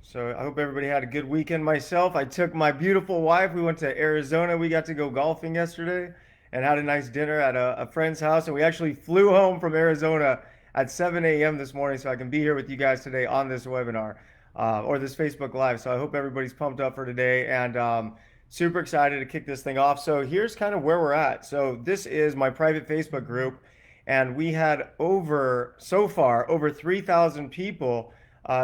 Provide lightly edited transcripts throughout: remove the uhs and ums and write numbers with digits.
So I hope everybody had a good weekend. Myself, I took my beautiful wife. We went to Arizona. We got to go golfing yesterday and had a nice dinner at a friend's house. And we actually flew home from Arizona at 7 a.m. this morning so I can be here with you guys today on this webinar or this Facebook Live. So I hope everybody's pumped up for today and super excited to kick this thing off. So here's kind of where we're at. So this is my private Facebook group, and we had so far, over 3,000 people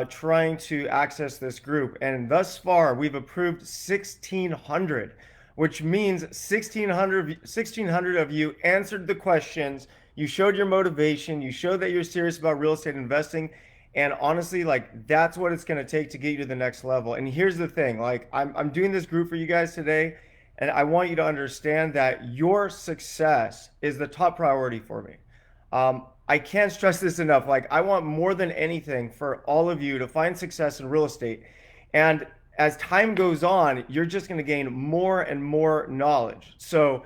trying to access this group. And thus far, we've approved 1,600, which means 1,600 of you answered the questions. You showed your motivation. You showed that you're serious about real estate investing. And honestly, like that's what it's going to take to get you to the next level. And here's the thing, like I'm doing this group for you guys today, and I want you to understand that your success is the top priority for me. I can't stress this enough. Like, I want more than anything for all of you to find success in real estate. And as time goes on, you're just going to gain more and more knowledge. So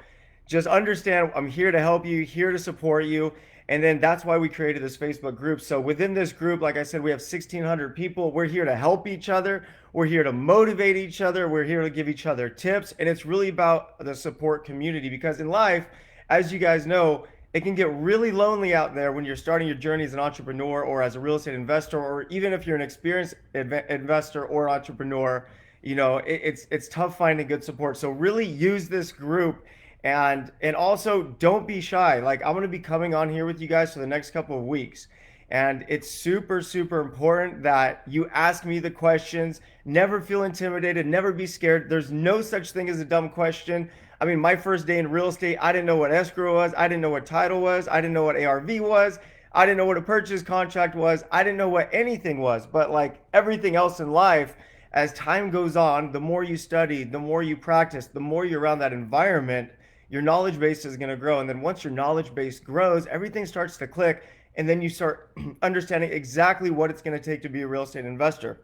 just understand I'm here to help you, here to support you. And then that's why we created this Facebook group. So within this group, like I said, we have 1,600 people. We're here to help each other. We're here to motivate each other. We're here to give each other tips. And it's really about the support community because in life, as you guys know, it can get really lonely out there when you're starting your journey as an entrepreneur or as a real estate investor, or even if you're an experienced investor or entrepreneur. It's tough finding good support. So really use this group, and also don't be shy. Like, I'm going to be coming on here with you guys for the next couple of weeks. And it's super, super important that you ask me the questions. Never feel intimidated. Never be scared. There's no such thing as a dumb question. I mean, my first day in real estate, I didn't know what escrow was. I didn't know what title was. I didn't know what ARV was. I didn't know what a purchase contract was. I didn't know what anything was. But like everything else in life, as time goes on, the more you study, the more you practice, the more you're around that environment, your knowledge base is going to grow. And then once your knowledge base grows, everything starts to click. And then you start understanding exactly what it's going to take to be a real estate investor.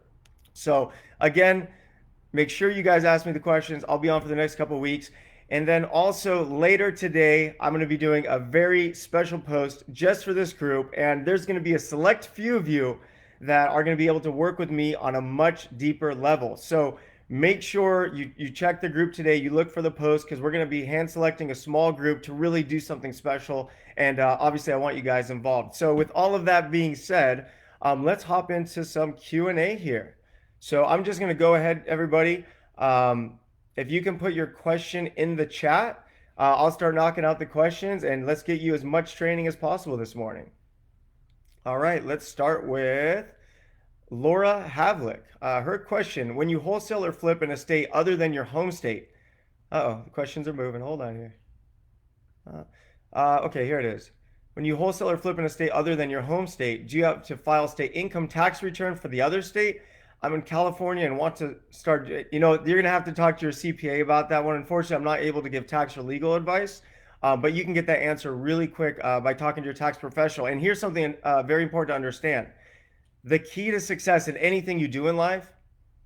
So again, make sure you guys ask me the questions. I'll be on for the next couple of weeks. And then also later today, I'm going to be doing a very special post just for this group. And there's going to be a select few of you that are going to be able to work with me on a much deeper level. So make sure you check the group today. You look for the post because we're going to be hand selecting a small group to really do something special. And obviously, I want you guys involved. So with all of that being said, let's hop into some Q&A here. So I'm just going to go ahead, everybody. If you can put your question in the chat, I'll start knocking out the questions and let's get you as much training as possible this morning. All right, let's start with Laura Havlick. Her question, when you wholesale or flip in a state other than your home state. Uh-oh, the questions are moving. Hold on here. Okay, here it is. When you wholesale or flip in a state other than your home state, do you have to file state income tax return for the other state? I'm in California and want to start, you're going to have to talk to your CPA about that one. Unfortunately, I'm not able to give tax or legal advice, but you can get that answer really quick by talking to your tax professional. And here's something very important to understand. The key to success in anything you do in life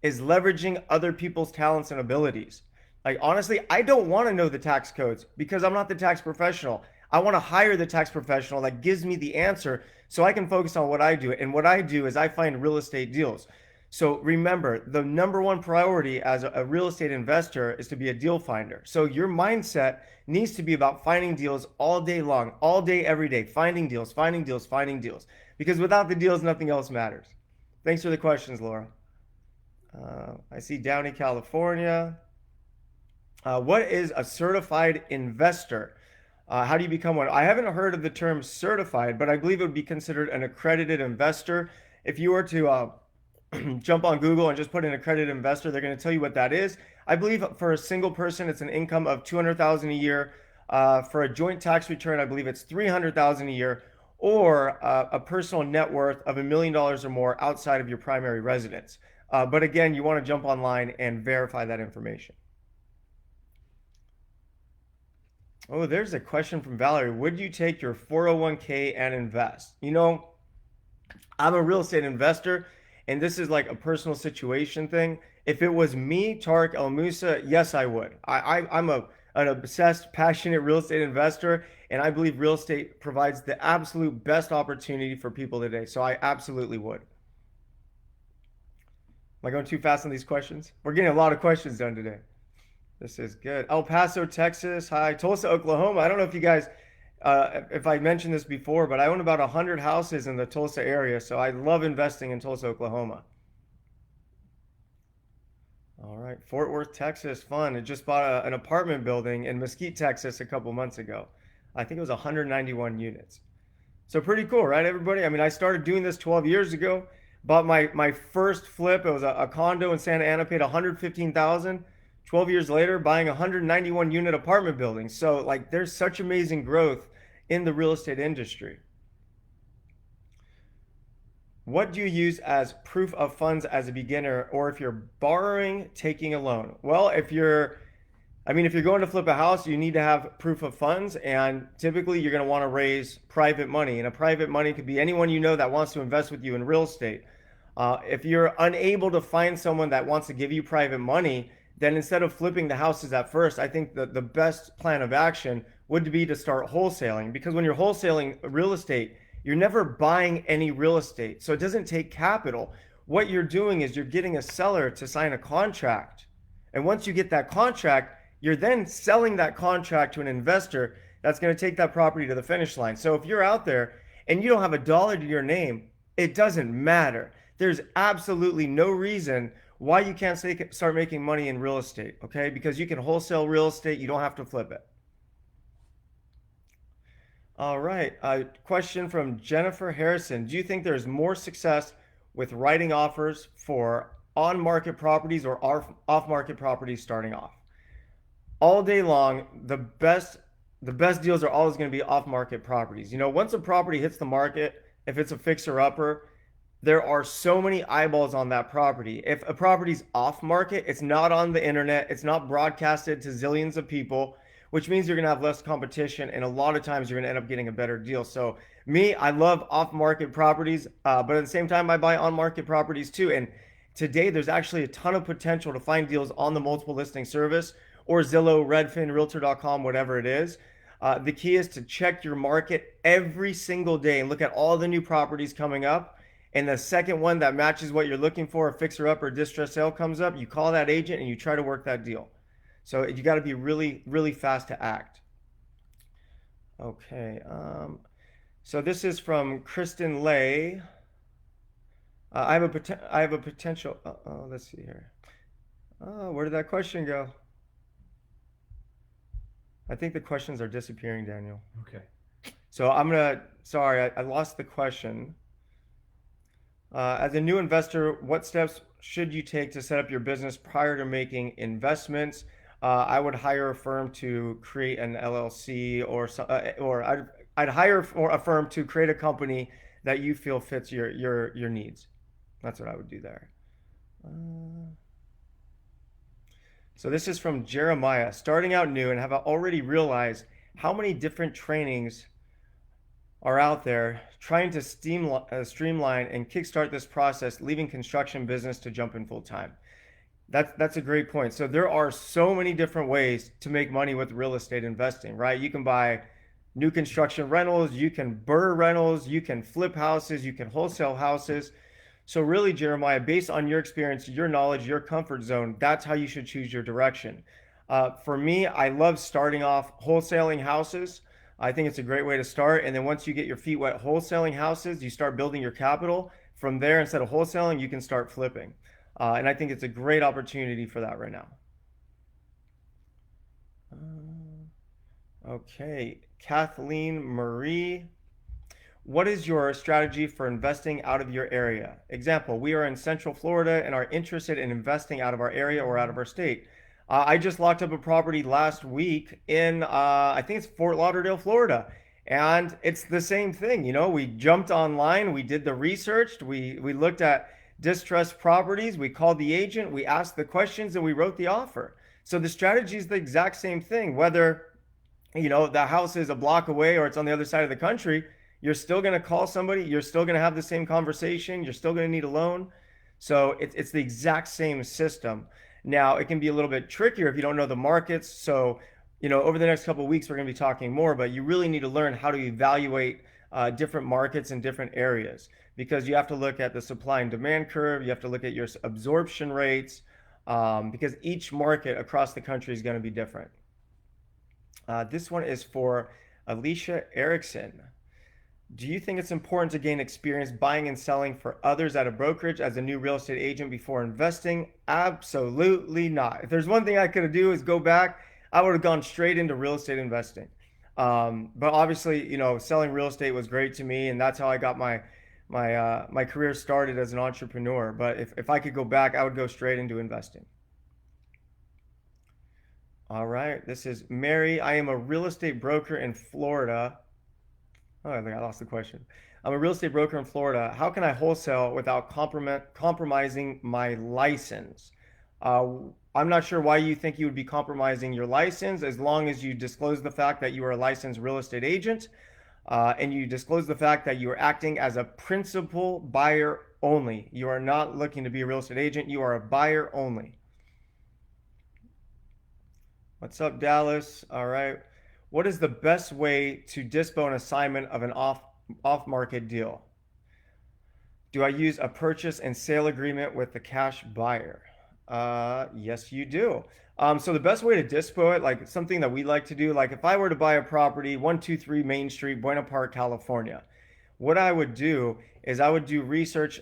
is leveraging other people's talents and abilities. Like, honestly, I don't want to know the tax codes because I'm not the tax professional. I want to hire the tax professional that gives me the answer so I can focus on what I do. And what I do is I find real estate deals. So remember, the number one priority as a real estate investor is to be a deal finder. So your mindset needs to be about finding deals all day long, all day, every day, finding deals, finding deals, finding deals. Because without the deals, nothing else matters. Thanks for the questions, Laura. I see Downey, California. What is a certified investor? How do you become one? I haven't heard of the term certified, but I believe it would be considered an accredited investor. If you were to jump on Google and just put in accredited investor, they're going to tell you what that is. I believe for a single person, it's an income of $200,000 a year. For a joint tax return, I believe it's $300,000 a year, or a personal net worth of $1 million or more outside of your primary residence. But again, you want to jump online and verify that information. Oh, there's a question from Valerie. Would you take your 401k and invest? I'm a real estate investor, and this is like a personal situation thing. If it was me, Tarek El Moussa, yes, I would. I'm an obsessed, passionate real estate investor, and I believe real estate provides the absolute best opportunity for people today. So I absolutely would. Am I going too fast on these questions? We're getting a lot of questions done today. This is good. El Paso, Texas. Hi. Tulsa, Oklahoma. I don't know if you guys, if I mentioned this before, but I own about 100 houses in the Tulsa area, so I love investing in Tulsa, Oklahoma. All right. Fort Worth, Texas. Fun. I just bought an apartment building in Mesquite, Texas a couple months ago. I think it was 191 units. So pretty cool, right, everybody? I mean, I started doing this 12 years ago. Bought my first flip. It was a condo in Santa Ana, paid 115,000. 12 years later, buying a 191 unit apartment building. So like there's such amazing growth in the real estate industry. What do you use as proof of funds as a beginner, or if you're borrowing, taking a loan? Well, if you're going to flip a house, you need to have proof of funds, and typically you're going to want to raise private money. And a private money could be anyone you know that wants to invest with you in real estate. If you're unable to find someone that wants to give you private money, then instead of flipping the houses at first, I think that the best plan of action would be to start wholesaling. Because when you're wholesaling real estate, you're never buying any real estate. So it doesn't take capital. What you're doing is you're getting a seller to sign a contract. And once you get that contract, you're then selling that contract to an investor that's going to take that property to the finish line. So if you're out there and you don't have a dollar to your name, it doesn't matter. There's absolutely no reason why you can't start making money in real estate, okay? Because you can wholesale real estate, you don't have to flip it. All right, a question from Jennifer Harrison. Do you think there's more success with writing offers for on-market properties or off-market properties starting off? All day long, the best deals are always going to be off-market properties. You know, once a property hits the market, if it's a fixer-upper, there are so many eyeballs on that property. If a property's off market, it's not on the internet, it's not broadcasted to zillions of people, which means you're going to have less competition, and a lot of times you're going to end up getting a better deal. So me, I love off market properties, but at the same time I buy on market properties too. And today there's actually a ton of potential to find deals on the multiple listing service or Zillow, Redfin, Realtor.com, whatever it is. The key is to check your market every single day and look at all the new properties coming up. And the second one that matches what you're looking for, a fixer up or distress sale comes up, you call that agent and you try to work that deal. So you got to be really, really fast to act. Okay. So this is from Kristen Lay. I have a potential. Let's see here. Where did that question go? I think the questions are disappearing, Daniel. Okay. So sorry, I lost the question. As a new investor, what steps should you take to set up your business prior to making investments? I would hire a firm to create an LLC, or I'd hire a firm to create a company that you feel fits your needs. That's what I would do there. So this is from Jeremiah. Starting out new and have already realized how many different trainings are out there, trying to streamline and kickstart this process, leaving construction business to jump in full time. That's a great point. So there are so many different ways to make money with real estate investing, right? You can buy new construction rentals, you can BRRRR rentals, you can flip houses, you can wholesale houses. So really, Jeremiah, based on your experience, your knowledge, your comfort zone, that's how you should choose your direction. For me, I love starting off wholesaling houses. I think it's a great way to start. And then once you get your feet wet wholesaling houses, you start building your capital. From there, instead of wholesaling, you can start flipping. And I think it's a great opportunity for that right now. Okay, Kathleen Marie. What is your strategy for investing out of your area? Example, we are in Central Florida and are interested in investing out of our area or out of our state. I just locked up a property last week in, I think it's Fort Lauderdale, Florida. And it's the same thing. You know, we jumped online, we did the research, we looked at distressed properties, we called the agent, we asked the questions, and we wrote the offer. So the strategy is the exact same thing. Whether, you know, the house is a block away or it's on the other side of the country, you're still going to call somebody, you're still going to have the same conversation, you're still going to need a loan. So it's the exact same system. Now, it can be a little bit trickier if you don't know the markets. So, you know, over the next couple of weeks, we're going to be talking more, but you really need to learn how to evaluate different markets and different areas, because you have to look at the supply and demand curve. You have to look at your absorption rates, because each market across the country is going to be different. This one is for Alicia Erickson. Do you think it's important to gain experience buying and selling for others at a brokerage as a new real estate agent before investing? Absolutely not. If there's one thing I could do is go back, I would have gone straight into real estate investing. But obviously, selling real estate was great to me, and that's how I got my career started as an entrepreneur. But if I could go back, I would go straight into investing. All right, this is Mary. I am a real estate broker in Florida. Oh, I think I lost the question. I'm a real estate broker in Florida. How can I wholesale without compromising my license? Uh, I'm not sure why you think you would be compromising your license, as long as you disclose the fact that you are a licensed real estate agent, and you disclose the fact that you are acting as a principal buyer only. You are not looking to be a real estate agent. You are a buyer only. What's up, Dallas? All right. What is the best way to dispo an assignment of an off market deal? Do I use a purchase and sale agreement with the cash buyer? Yes, you do. So the best way to dispo it, like something that we like to do, like if I were to buy a property, 123 Main Street, Buena Park, California, what I would do is I would do research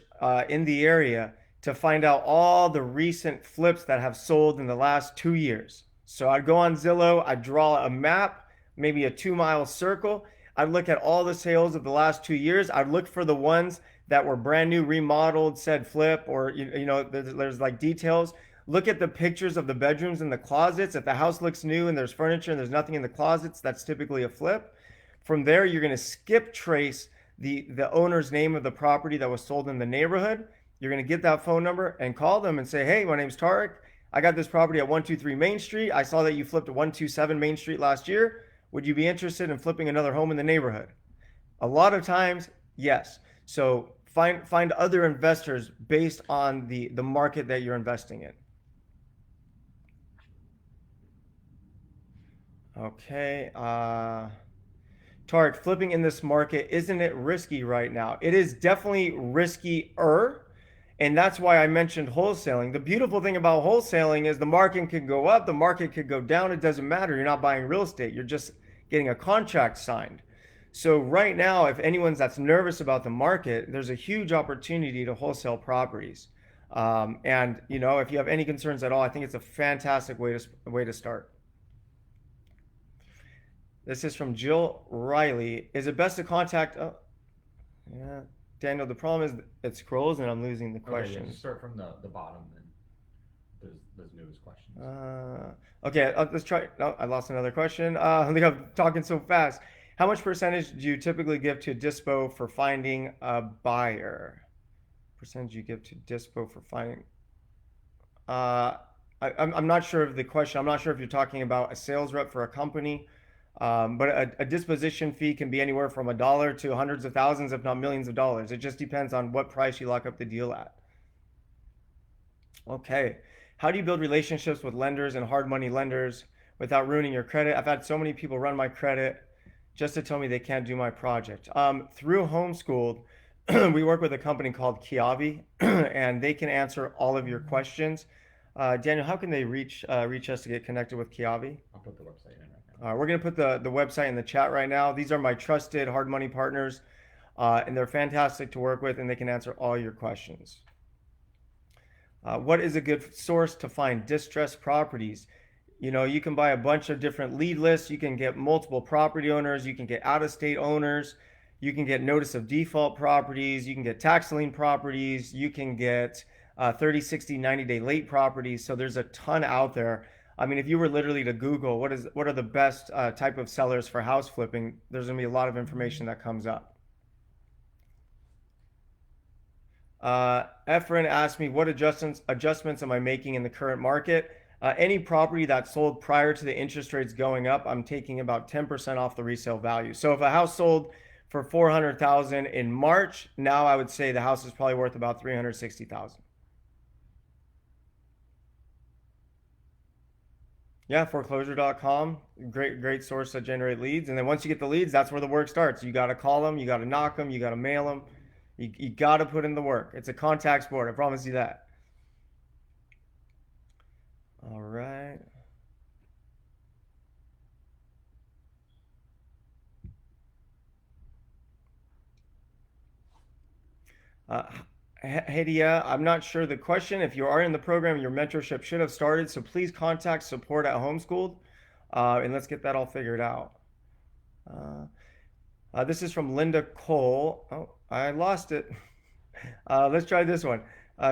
in the area to find out all the recent flips that have sold in the last 2 years. So I'd go on Zillow, I'd draw a map, maybe a 2 mile circle. I'd look at all the sales of the last 2 years. I'd look for the ones that were brand new, remodeled, said flip, or there's like details. Look at the pictures of the bedrooms and the closets. If the house looks new and there's furniture and there's nothing in the closets, that's typically a flip. From there, you're going to skip trace the owner's name of the property that was sold in the neighborhood. You're going to get that phone number and call them and say, hey, my name's Tarek. I got this property at 123 Main Street. I saw that you flipped at 127 Main Street last year. Would you be interested in flipping another home in the neighborhood? A lot of times, yes. So find other investors based on the market that you're investing in. Okay. Tarek, flipping in this market, isn't it risky right now? It is definitely riskier. And that's why I mentioned wholesaling. The beautiful thing about wholesaling is the market could go up, the market could go down. It doesn't matter. You're not buying real estate. You're just getting a contract signed. So right now, if anyone's that's nervous about the market, there's a huge opportunity to wholesale properties. And if you have any concerns at all, I think it's a fantastic way to start. This is from Jill Riley. Is it best to contact? Oh, yeah. Daniel, the problem is it scrolls and I'm losing the Okay, yeah, questions. just start from the bottom and there's newest questions. Okay, let's try. No, I lost another question. I think I'm talking so fast. How much percentage do you typically give to Dispo for finding a buyer? Percentage you give to Dispo for finding. Uh, I'm not sure of the question. I'm not sure if you're talking about a sales rep for a company. But a disposition fee can be anywhere from $1 to hundreds of thousands, if not millions of dollars. It just depends on what price you lock up the deal at. Okay. How do you build relationships with lenders and hard money lenders without ruining your credit? I've had so many people run my credit just to tell me they can't do my project. Through Homeschooled, we work with a company called Kiavi, and they can answer all of your questions. Daniel, how can they reach us to get connected with Kiavi? I'll put the website in right We're going to put the website in the chat right now. These are my trusted hard money partners, and they're fantastic to work with, and they can answer all your questions. What is a good source to find distressed properties? You can buy a bunch of different lead lists. You can get multiple property owners. You can get out-of-state owners. You can get notice of default properties. You can get tax lien properties. You can get 30, 60, 90-day late properties. So there's a ton out there. I mean, if you were literally to Google what are the best type of sellers for house flipping, there's going to be a lot of information that comes up. Efren asked me, what adjustments am I making in the current market? Any property that sold prior to the interest rates going up, I'm taking about 10% off the resale value. So if a house sold for $400,000 in March, now I would say the house is probably worth about $360,000. Yeah, foreclosure.com, great source to generate leads. And then once you get the leads, that's where the work starts. You got to call them, you got to knock them, you got to mail them. You got to put in the work. It's a contact sport. I promise you that. All right. Uh, Hadia, I'm not sure the question. If you are in the program, your mentorship should have started. So please contact support at Homeschooled, and let's get that all figured out. Uh, this is from Linda Cole. Oh, I lost it. Let's try this one.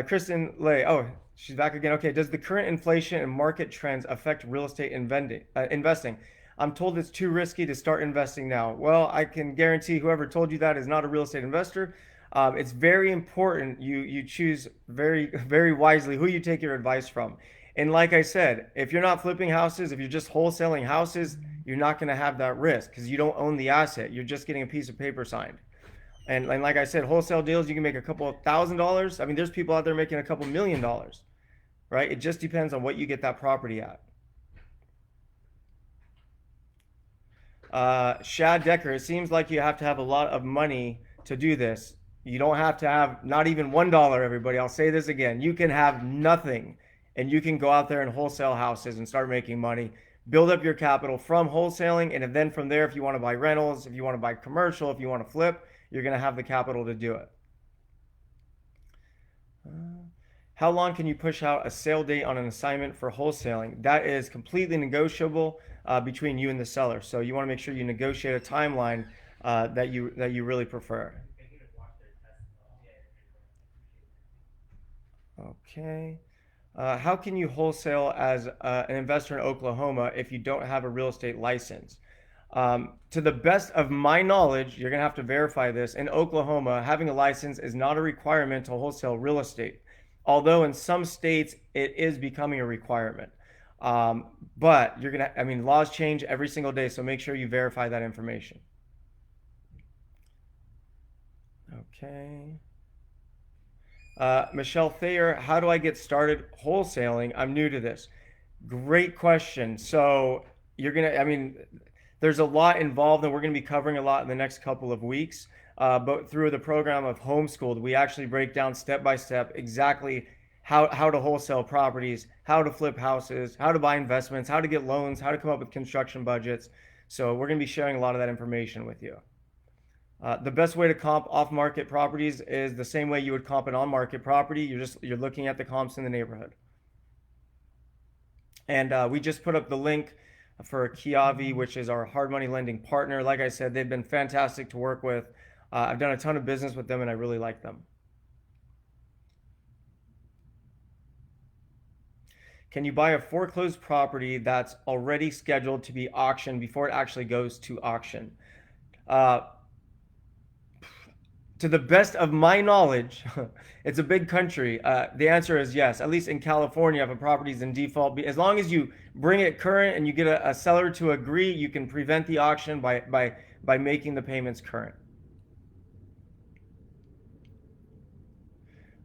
Kristen Lay. Oh, she's back again. Okay. Does the current inflation and market trends affect real estate investing? I'm told it's too risky to start investing now. Well, I can guarantee whoever told you that is not a real estate investor. It's very important you choose very wisely who you take your advice from. And like I said, if you're not flipping houses, if you're just wholesaling houses, you're not going to have that risk because you don't own the asset. You're just getting a piece of paper signed. And like I said, wholesale deals, you can make a couple of $1,000s. I mean, there's people out there making a couple $1 million, right? It just depends on what you get that property at. Shad Decker, it seems like you have to have a lot of money to do this. You don't have to have not even $1, everybody. I'll say this again. You can have nothing and you can go out there and wholesale houses and start making money. Build up your capital from wholesaling. And then from there, if you want to buy rentals, if you want to buy commercial, if you want to flip, you're going to have the capital to do it. How long can you push out a sale date on an assignment for wholesaling? That is completely negotiable between you and the seller. So you want to make sure you negotiate a timeline that you really prefer. Okay. How can you wholesale as an investor in Oklahoma if you don't have a real estate license? To the best of my knowledge, you're going to have to verify this. In Oklahoma, having a license is not a requirement to wholesale real estate, although in some states it is becoming a requirement. But you're going to, I mean, laws change every single day, so make sure you verify that information. Okay. Michelle Thayer, how do I get started wholesaling? I'm new to this. Great question. So you're gonna, I mean, there's a lot involved, and we're gonna be covering a lot in the next couple of weeks. But through the program of Homeschooled, we actually break down step by step exactly how to wholesale properties, how to flip houses, how to buy investments, how to get loans, how to come up with construction budgets. So we're gonna be sharing a lot of that information with you. The best way to comp off-market properties is the same way you would comp an on-market property. You're looking at the comps in the neighborhood. And we just put up the link for Kiavi, which is our hard money lending partner. Like I said, they've been fantastic to work with. I've done a ton of business with them, and I really like them. Can you buy a foreclosed property that's already scheduled to be auctioned before it actually goes to auction? Uh, to the best of my knowledge, it's a big country. The answer is yes. At least in California, if a property is in default, as long as you bring it current and you get a seller to agree, you can prevent the auction by making the payments current.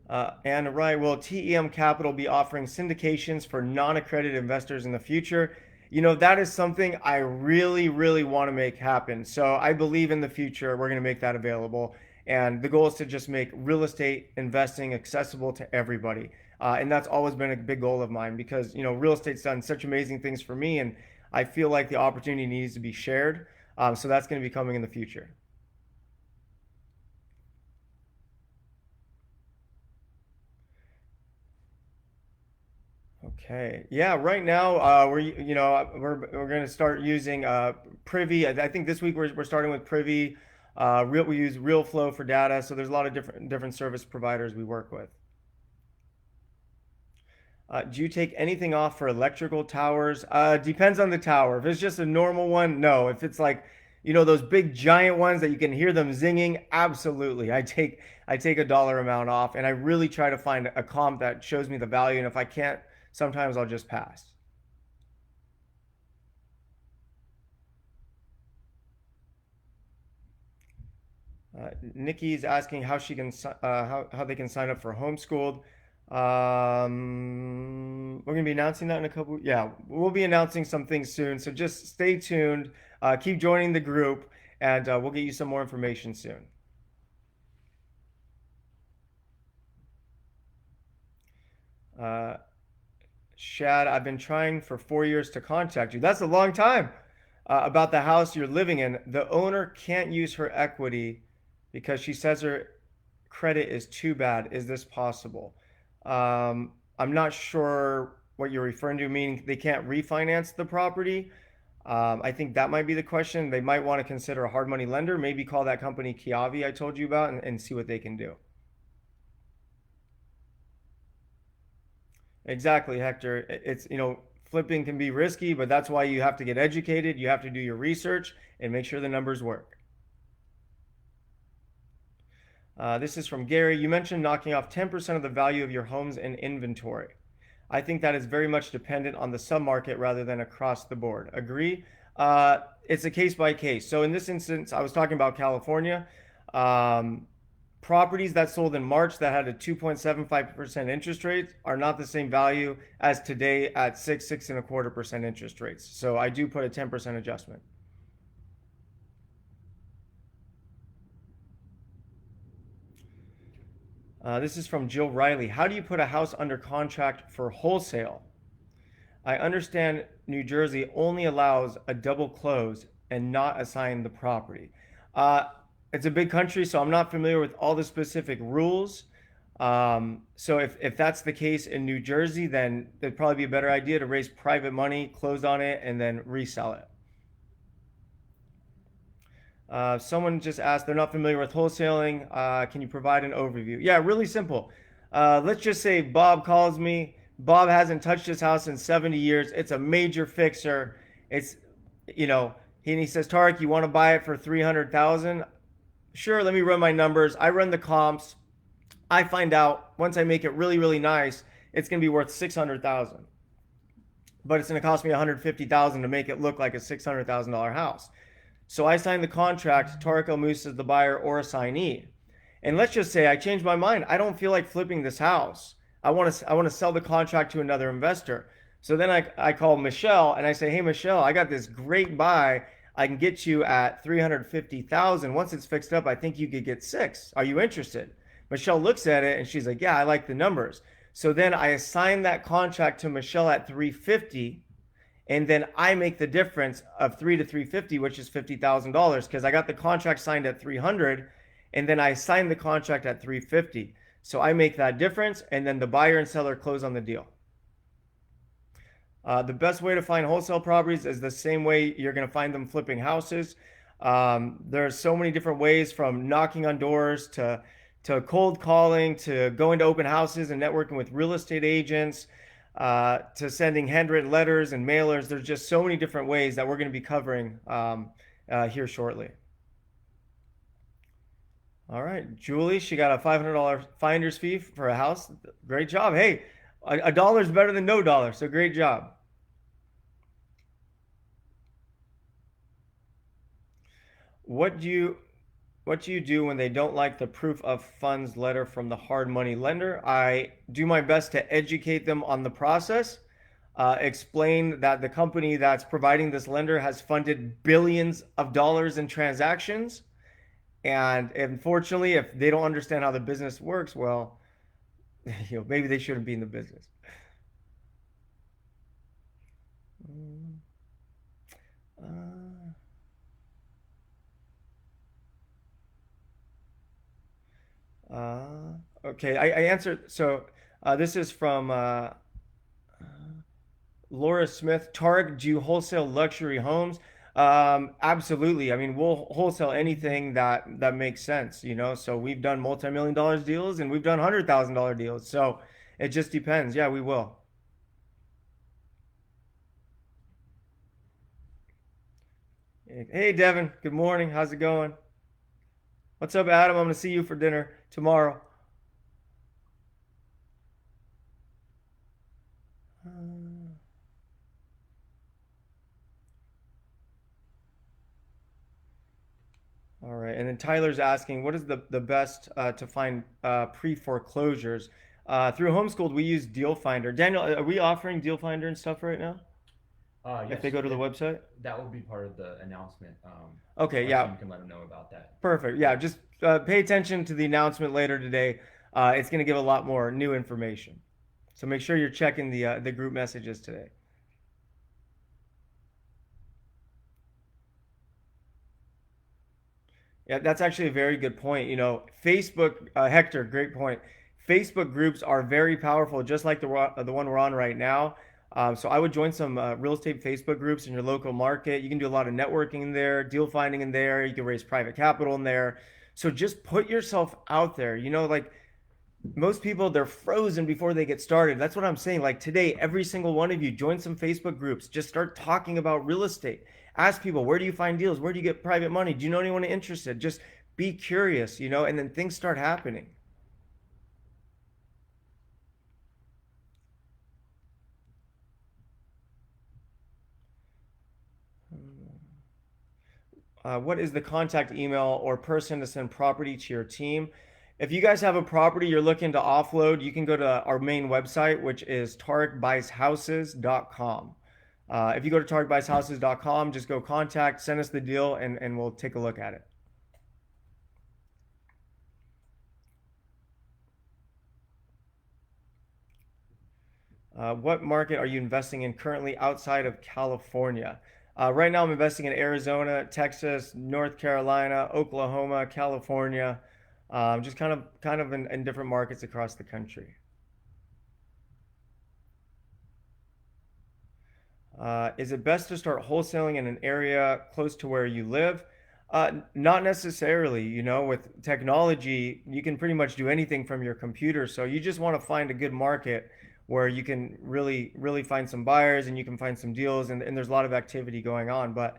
And right, will TEM Capital be offering syndications for non-accredited investors in the future? You know, that is something I really want to make happen. So I believe in the future we're going to make that available. And the goal is to just make real estate investing accessible to everybody. And that's always been a big goal of mine because, you know, real estate's done such amazing things for me. And I feel like the opportunity needs to be shared. So that's going to be coming in the future. Okay. Yeah. Right now, we're going to start using Privy. I think this week we're starting with Privy. We use RealFlow for data. So there's a lot of different service providers we work with. Do you take anything off for electrical towers? Depends on the tower. If it's just a normal one, no. If it's like, you know, those big giant ones that you can hear them zinging, absolutely. I take a dollar amount off, and I really try to find a comp that shows me the value. And if I can't, sometimes I'll just pass. Nikki's asking how she can how they can sign up for Homeschooled. We're gonna be announcing that in a couple. Yeah, we'll be announcing some things soon. So just stay tuned. Keep joining the group, and we'll get you some more information soon. Uh, Shad, I've been trying for 4 years to contact you. That's a long time. About the house you're living in. The owner can't use her equity because she says her credit is too bad. Is this possible? I'm not sure what you're referring to, meaning they can't refinance the property. I think that might be the question. They might want to consider a hard money lender, maybe call that company Kiavi I told you about and see what they can do. Exactly, Hector. It's, flipping can be risky, but that's why you have to get educated. You have to do your research and make sure the numbers work. This is from Gary. You mentioned knocking off 10% of the value of your homes in inventory. I think that is very much dependent on the submarket rather than across the board. Agree? It's a case by case. So in this instance, I was talking about California. Um, Properties that sold in March that had a 2.75% interest rate are not the same value as today at 6.25% interest rates. So I do put a 10% adjustment. This is from Jill Riley. How do you put a house under contract for wholesale? I understand New Jersey only allows a double close and not assign the property. Uh, it's a big country, so I'm not familiar with all the specific rules. So if that's the case in New Jersey, then it'd probably be a better idea to raise private money, close on it, and then resell it. Someone just asked, they're not familiar with wholesaling. Can you provide an overview? Yeah, really simple. Let's just say Bob calls me. Bob hasn't touched his house in 70 years. It's a major fixer. It's, he says, Tarek, you want to buy it for 300,000? Sure, let me run my numbers. I run the comps. I find out once I make it really, really nice, it's going to be worth 600,000. But it's going to cost me 150,000 to make it look like a $600,000 house. So I signed the contract. Tarek El Moussa is the buyer or assignee. And let's just say I changed my mind. I don't feel like flipping this house. I want to sell the contract to another investor. So then I call Michelle and I say, hey Michelle, I got this great buy. I can get you at 350,000. Once it's fixed up, I think you could get six. Are you interested? Michelle looks at it and she's like, yeah, I like the numbers. So then I assign that contract to Michelle at 350, and then I make the difference of 3 to 350, which is $50,000 because I got the contract signed at 300, and then I signed the contract at 350. So I make that difference, and then the buyer and seller close on the deal. The best way to find wholesale properties is the same way you're going to find them flipping houses. There's so many different ways, from knocking on doors to cold calling to going to open houses and networking with real estate agents, to sending handwritten letters and mailers. There's just so many different ways that we're going to be covering here shortly. All right, Julie, she got a $500 finder's fee for a house. Great job. Hey, a dollar is better than no dollar, so great job. What do you what do you do when they don't like the proof of funds letter from the hard money lender? I do my best to educate them on the process, explain that the company that's providing this lender has funded billions of dollars in transactions. And unfortunately, if they don't understand how the business works, well, maybe they shouldn't be in the business. Mm, Uh, okay, I answered. So this is from Laura Smith. Tarek, do you wholesale luxury homes? Absolutely. I mean, we'll wholesale anything that makes sense, So we've done multi-million dollars deals and we've done $100,000 deals. So it just depends. Yeah, we will. Hey, Devin. Good morning. How's it going? What's up, Adam? I'm gonna see you for dinner tomorrow. Uh, All right. And then Tyler's asking, what is the best to find pre foreclosures? Through Homeschooled, we use Deal Finder. Daniel, are we offering Deal Finder and stuff right now? If they Yes, go to the website? that will be part of the announcement. Okay, Our yeah, team can let them know about that. perfect. Yeah, Yeah. just pay attention to the announcement later today. It's going to give a lot more new information. So make sure you're checking the group messages today. Yeah, that's actually a very good point. Facebook, Hector, great point. Facebook groups are very powerful, just like the one we're on right now. So I would join some real estate Facebook groups in your local market. You can do a lot of networking in there, deal finding in there. You can raise private capital in there. So just put yourself out there. Like most people, they're frozen before they get started. That's what I'm saying. Like today, every single one of you join some Facebook groups. Just start talking about real estate. Ask people, where do you find deals? Where do you get private money? Do you know anyone interested? Just be curious, and then things start happening. What is the contact email or person to send property to your team? If you guys have a property you're looking to offload, you can go to our main website, which is tarikbuysHouses.com. If you go to tarikbuysHouses.com, just go contact, send us the deal, and we'll take a look at it. What market are you investing in currently outside of California? Right now, I'm investing in Arizona, Texas, North Carolina, Oklahoma, California, just kind of in different markets across the country. Is it best to start wholesaling in an area close to where you live? Not necessarily. With technology, you can pretty much do anything from your computer. So you just want to find a good market where you can really, really find some buyers and you can find some deals, and there's a lot of activity going on. But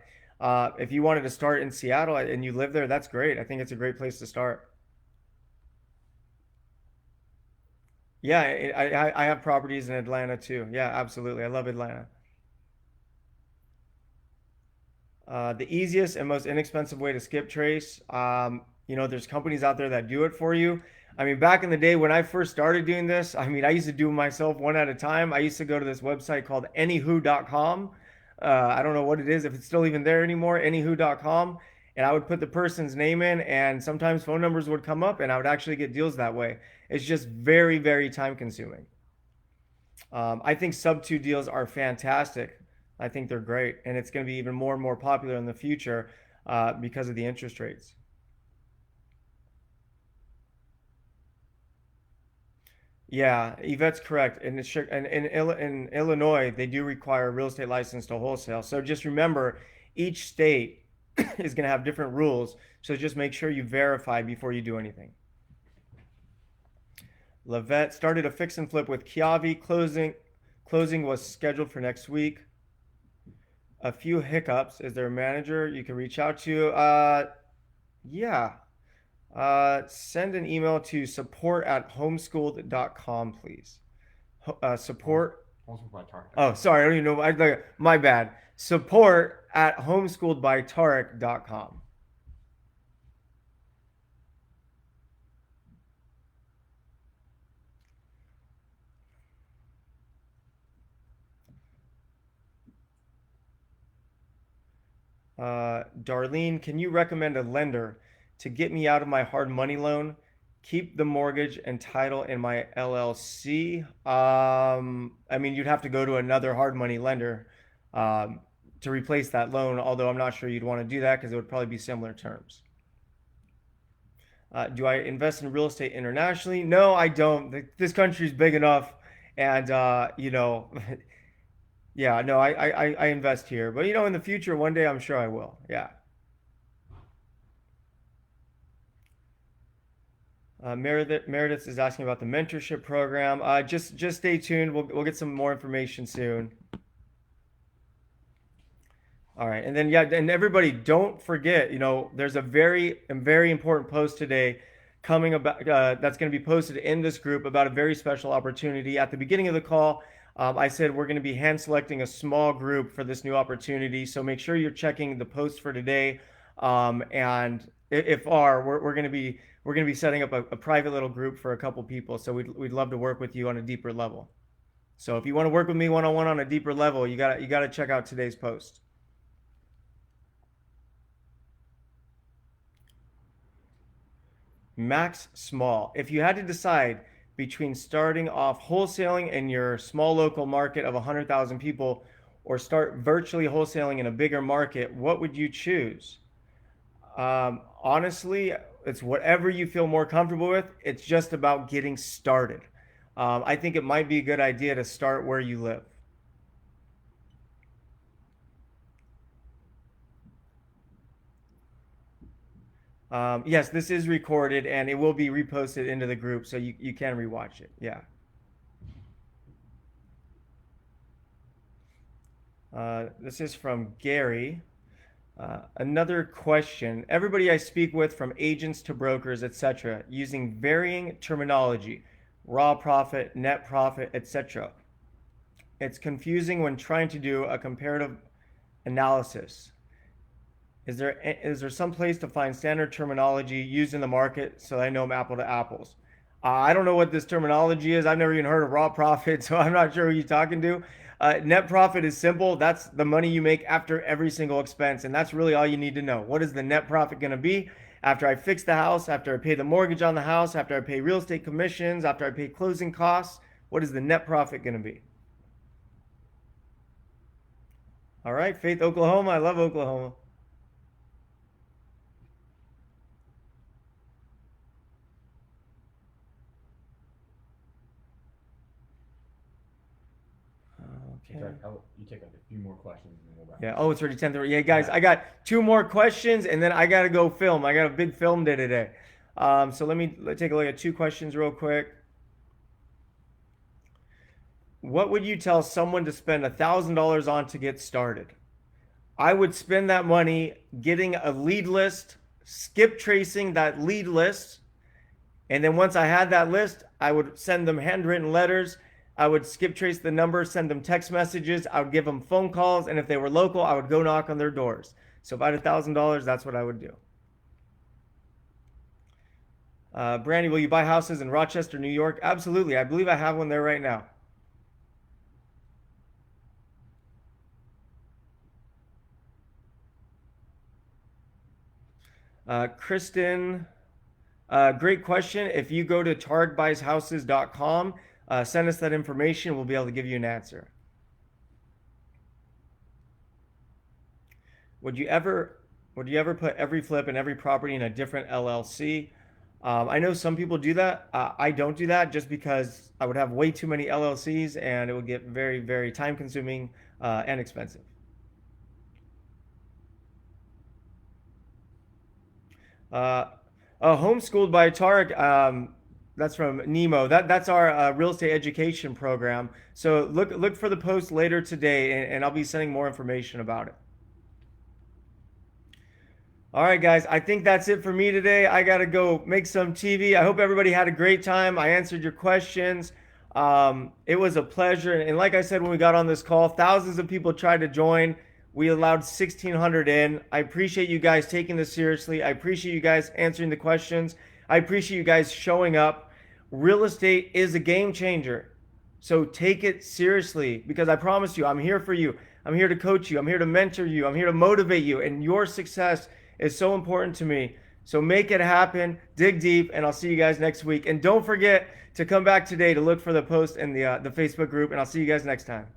if you wanted to start in Seattle and you live there, that's great. I think it's a great place to start. Yeah, I have properties in Atlanta too. Yeah, absolutely. I love Atlanta. The easiest and most inexpensive way to skip trace. There's companies out there that do it for you. I mean, back in the day when I first started doing this, I mean, I used to do it myself one at a time. I used to go to this website called Anywho.com. I don't know what it is, if it's still even there anymore, Anywho.com. And I would put the person's name in, and sometimes phone numbers would come up, and I would actually get deals that way. It's just very, very time consuming. I think sub two deals are fantastic. I think they're great, and it's going to be even more and more popular in the future because of the interest rates. Yeah, Yvette's correct. In Illinois, they do require a real estate license to wholesale. So just remember, each state is going to have different rules. So just make sure you verify before you do anything. Lavette started a fix and flip with Kiavi. Closing was scheduled for next week. A few hiccups. Is there a manager you can reach out to? Yeah. Send an email to support@homeschooled.com, please. Support. Also by Tark. Oh, sorry. I don't even know. My bad. Support@homeschooled.by Tarek.com. Darlene, can you recommend a lender to get me out of my hard money loan? Keep the mortgage and title in my LLC. I mean, you'd have to go to another hard money lender to replace that loan, although I'm not sure you'd want to do that because it would probably be similar terms. Do I invest in real estate internationally? No, I don't. This country's big enough, and yeah, no, I invest here, but in the future, one day I'm sure I will. Yeah. Meredith is asking about the mentorship program. Just stay tuned. We'll get some more information soon. All right, and then yeah, and everybody, don't forget. There's a very important post today coming about that's going to be posted in this group about a very special opportunity. At the beginning of the call, I said we're going to be hand selecting a small group for this new opportunity. So make sure you're checking the post for today, and If are, we're gonna be setting up a private little group for a couple people. So we'd love to work with you on a deeper level. So if you want to work with me one on one on a deeper level, you gotta check out today's post. Max Small. If you had to decide between starting off wholesaling in your small local market of 100,000 people or start virtually wholesaling in a bigger market, what would you choose? Honestly, it's whatever you feel more comfortable with. It's just about getting started. I think it might be a good idea to start where you live. Yes, this is recorded and it will be reposted into the group so you can rewatch it. Yeah. This is from Gary. Another question. Everybody I speak with, from agents to brokers, etc., using varying terminology, raw profit, net profit, etc. It's confusing when trying to do a comparative analysis. Is there some place to find standard terminology used in the market so I know I'm apple to apples? I don't know what this terminology is. I've never even heard of raw profit, so I'm not sure who you're talking to. Net profit is simple. That's the money you make after every single expense, and that's really all you need to know. What is the net profit going to be after I fix the house, after I pay the mortgage on the house, after I pay real estate commissions, after I pay closing costs? What is the net profit going to be? All right, Faith, Oklahoma. I love Oklahoma. In Okay. fact, you take like a few more questions and then we'll wrap Yeah. this Oh, up. it's already 10:30. Yeah, guys, Yeah. I got two more questions, and then I gotta go film. I got a big film day today. So let's take a look at two questions real quick. What would you tell someone to spend $1,000 on to get started? I would spend that money getting a lead list, skip tracing that lead list, and then once I had that list, I would send them handwritten letters. I would skip trace the number, send them text messages. I would give them phone calls, and if they were local, I would go knock on their doors. So if I had $1,000, that's what I would do. Brandy, will you buy houses in Rochester, New York? Absolutely. I believe I have one there right now. Kristen, great question. If you go to targbuysHouses.com, send us that information. We'll be able to give you an answer. Would you ever put every flip and every property in a different LLC? I know some people do that. I don't do that just because I would have way too many LLCs and it would get very, very time consuming and expensive. Uh, Homeschooled by Tarek. That's from Nemo. That's our real estate education program. So look for the post later today, and I'll be sending more information about it. All right, guys. I think that's it for me today. I gotta go make some TV. I hope everybody had a great time. I answered your questions. It was a pleasure, and like I said when we got on this call, thousands of people tried to join. We allowed 1,600 in. I appreciate you guys taking this seriously. I appreciate you guys answering the questions. I appreciate you guys showing up. Real estate is a game changer. So take it seriously because I promise you, I'm here for you. I'm here to coach you. I'm here to mentor you. I'm here to motivate you. And your success is so important to me. So make it happen, dig deep, and I'll see you guys next week. And don't forget to come back today to look for the post in the Facebook group, and I'll see you guys next time.